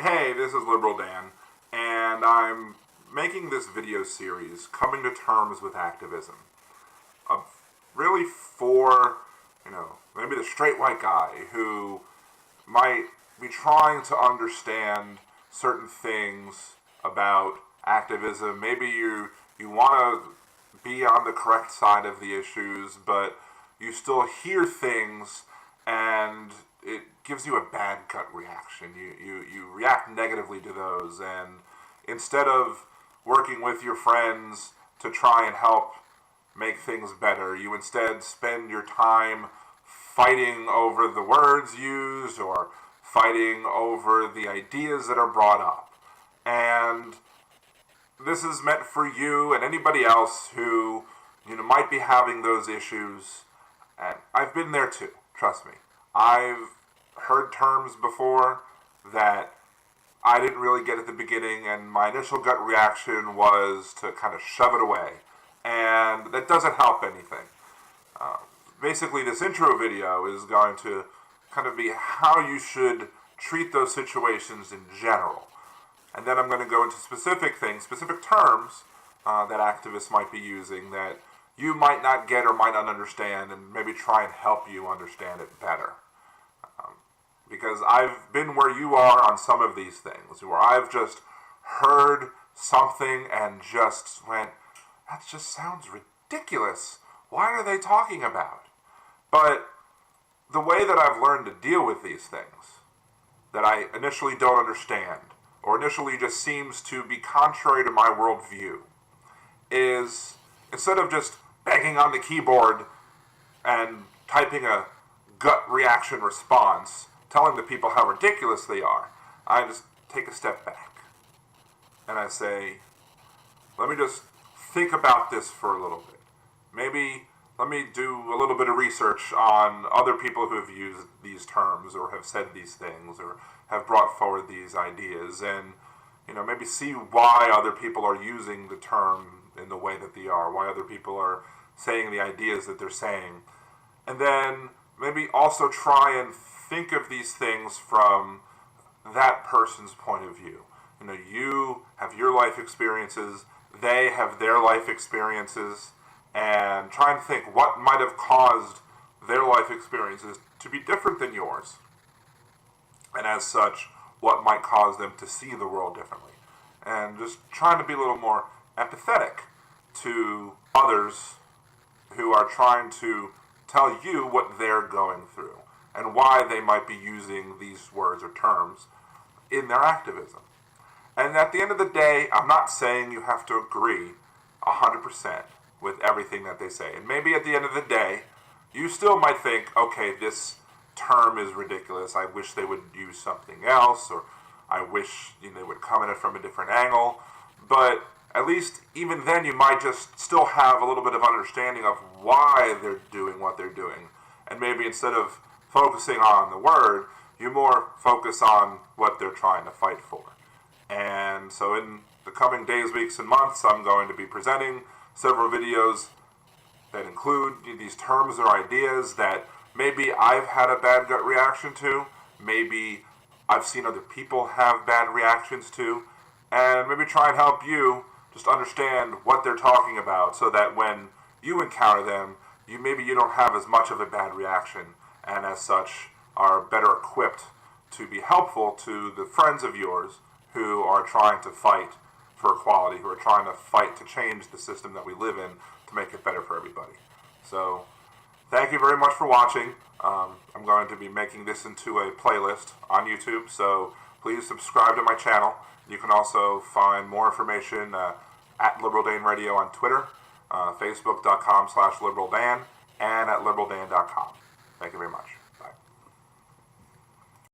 Hey, this is Liberal Dan, and I'm making this video series, Coming to Terms with Activism. Really for, maybe the straight white guy who might be trying to understand certain things about activism. Maybe you want to be on the correct side of the issues, but you still hear things and it gives you a bad gut reaction. You react negatively to those, and instead of working with your friends to try and help make things better, you instead spend your time fighting over the words used or fighting over the ideas that are brought up. And this is meant for you and anybody else who might be having those issues. And I've been there too, trust me. I've heard terms before that I didn't really get at the beginning, and my initial gut reaction was to kind of shove it away. And that doesn't help anything. Basically, this intro video is going to kind of be how you should treat those situations in general. And then I'm going to go into specific things, specific terms that activists might be using that you might not get or might not understand, and maybe try and help you understand it better. Because I've been where you are on some of these things, where I've just heard something and just went, that just sounds ridiculous. Why are they talking about? But the way that I've learned to deal with these things, that I initially don't understand, or initially just seems to be contrary to my worldview, is instead of just banging on the keyboard and typing a gut reaction response, telling the people how ridiculous they are, I just take a step back and I say, let me just think about this for a little bit. Maybe let me do a little bit of research on other people who have used these terms or have said these things or have brought forward these ideas, and maybe see why other people are using the term in the way that they are, why other people are saying the ideas that they're saying. And then maybe also try and think of these things from that person's point of view. You have your life experiences, they have their life experiences, and try and think what might have caused their life experiences to be different than yours. And as such, what might cause them to see the world differently. And just trying to be a little more empathetic to others who are trying to tell you what they're going through and why they might be using these words or terms in their activism. And at the end of the day, I'm not saying you have to agree 100% with everything that they say. And maybe at the end of the day, you still might think, okay, this term is ridiculous. I wish they would use something else, or I wish they would come at it from a different angle. But at least even then, you might just still have a little bit of understanding of why they're doing what they're doing. And maybe instead of focusing on the word, you more focus on what they're trying to fight for. And so in the coming days, weeks, and months, I'm going to be presenting several videos that include these terms or ideas that maybe I've had a bad gut reaction to, maybe I've seen other people have bad reactions to, and maybe try and help you just understand what they're talking about so that when you encounter them, maybe you don't have as much of a bad reaction, and as such are better equipped to be helpful to the friends of yours who are trying to fight for equality, who are trying to fight to change the system that we live in to make it better for everybody. So thank you very much for watching. I'm going to be making this into a playlist on YouTube, so please subscribe to my channel. You can also find more information at Liberal Dan Radio on Twitter, Facebook.com/LiberalDan, and at LiberalDan.com. Thank you very much.